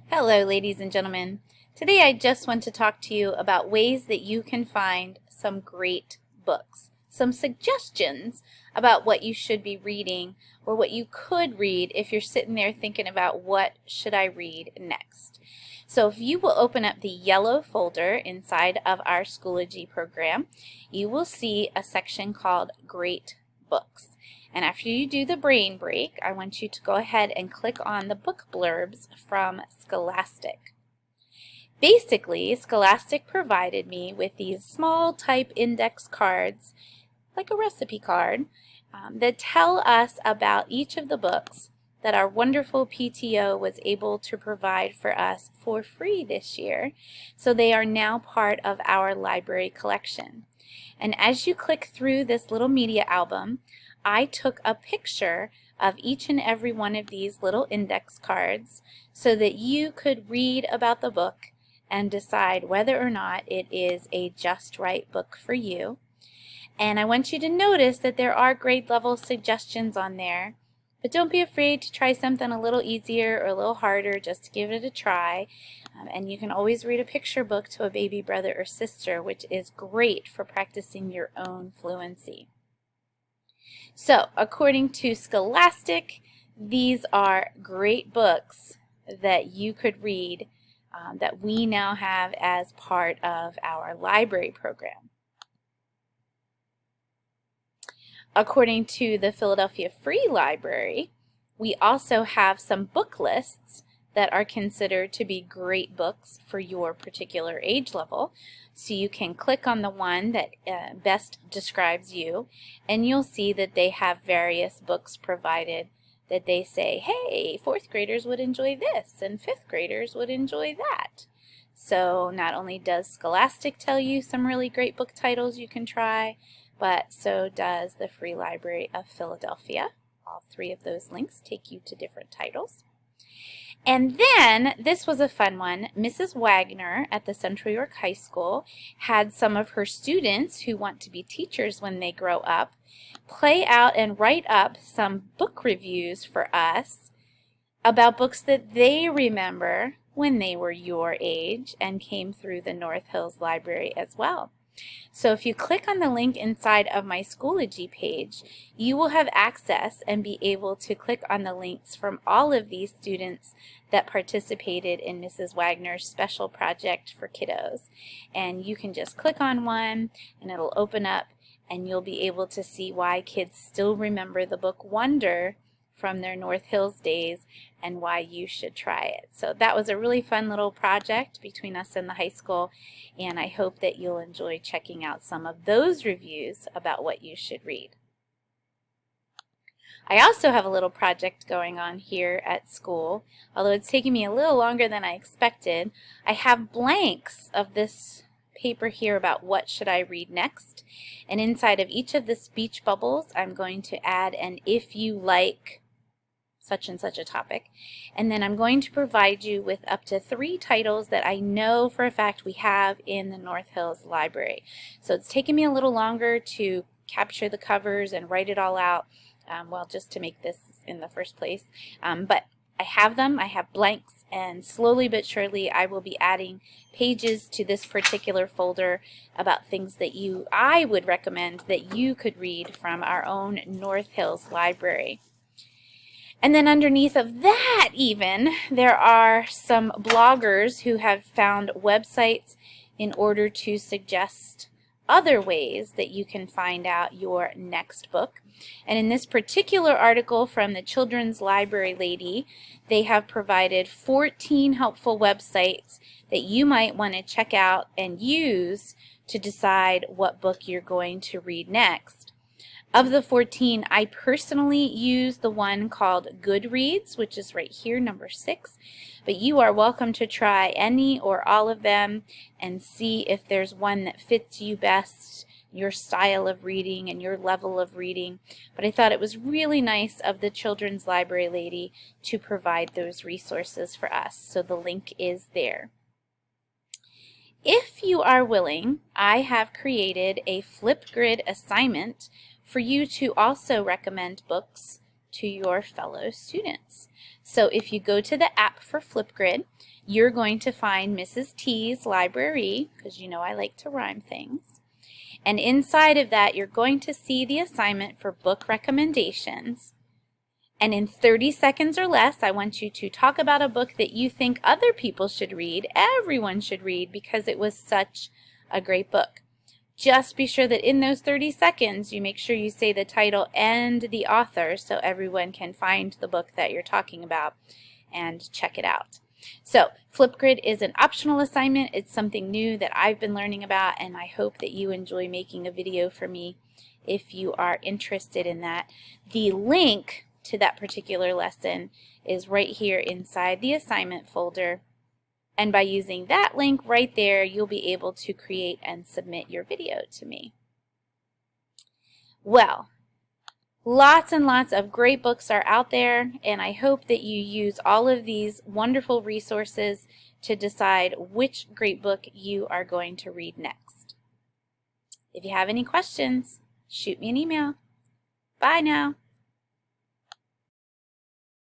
Hello, ladies and gentlemen. Today I just want to talk to you about ways that you can find some great books, some suggestions about what you should be reading or what you could read if you're sitting there thinking about what should I read next. So if you will open up the yellow folder inside of our Schoology program, you will see a section called Great Books. And after you do the brain break, I want you to go ahead and click on the book blurbs from Scholastic. Basically, Scholastic provided me with these small type index cards, like a recipe card, that tell us about each of the books that our wonderful PTO was able to provide for us for free this year. So they are now part of our library collection. And as you click through this little media album, I took a picture of each and every one of these little index cards so that you could read about the book and decide whether or not it is a just right book for you. And I want you to notice that there are grade level suggestions on there, but don't be afraid to try something a little easier or a little harder just to give it a try. And you can always read a picture book to a baby brother or sister, which is great for practicing your own fluency. So, according to Scholastic, these are great books that you could read that we now have as part of our library program. According to the Philadelphia Free Library, we also have some book lists that are considered to be great books for your particular age level. So you can click on the one that best describes you, and you'll see that they have various books provided that they say, hey, 4th graders would enjoy this, and 5th graders would enjoy that. So not only does Scholastic tell you some really great book titles you can try, but so does the Free Library of Philadelphia. All three of those links take you to different titles. And then, this was a fun one, Mrs. Wagner at the Central York High School had some of her students who want to be teachers when they grow up play out and write up some book reviews for us about books that they remember when they were your age and came through the North Hills Library as well. So if you click on the link inside of my Schoology page, you will have access and be able to click on the links from all of these students that participated in Mrs. Wagner's special project for kiddos. And you can just click on one and it'll open up and you'll be able to see why kids still remember the book Wonder from their North Hills days and why you should try it. So that was a really fun little project between us and the high school, and I hope that you'll enjoy checking out some of those reviews about what you should read. I also have a little project going on here at school, although it's taking me a little longer than I expected. I have blanks of this paper here about what should I read next, and inside of each of the speech bubbles I'm going to add an if you like such and such a topic, and then I'm going to provide you with up to 3 titles that I know for a fact we have in the North Hills Library. So it's taken me a little longer to capture the covers and write it all out, well, just to make this in the first place, but I have them, I have blanks, and slowly but surely I will be adding pages to this particular folder about things that I would recommend that you could read from our own North Hills Library. And then underneath of that even, there are some bloggers who have found websites in order to suggest other ways that you can find out your next book. And in this particular article from the Children's Library Lady, they have provided 14 helpful websites that you might want to check out and use to decide what book you're going to read next. Of the 14, I personally use the one called Goodreads, which is right here, number 6. But you are welcome to try any or all of them and see if there's one that fits you best, your style of reading and your level of reading. But I thought it was really nice of the Children's Library Lady to provide those resources for us. So the link is there. If you are willing, I have created a Flipgrid assignment for you to also recommend books to your fellow students. So if you go to the app for Flipgrid, you're going to find Mrs. T's library, because you know I like to rhyme things. And inside of that, you're going to see the assignment for book recommendations. And in 30 seconds or less, I want you to talk about a book that you think other people should read, everyone should read, because it was such a great book. Just be sure that in those 30 seconds, you make sure you say the title and the author so everyone can find the book that you're talking about and check it out. So Flipgrid is an optional assignment. It's something new that I've been learning about, and I hope that you enjoy making a video for me if you are interested in that. The link to that particular lesson is right here inside the assignment folder, and by using that link right there, you'll be able to create and submit your video to me. Well, lots and lots of great books are out there, and I hope that you use all of these wonderful resources to decide which great book you are going to read next. If you have any questions, shoot me an email. Bye now.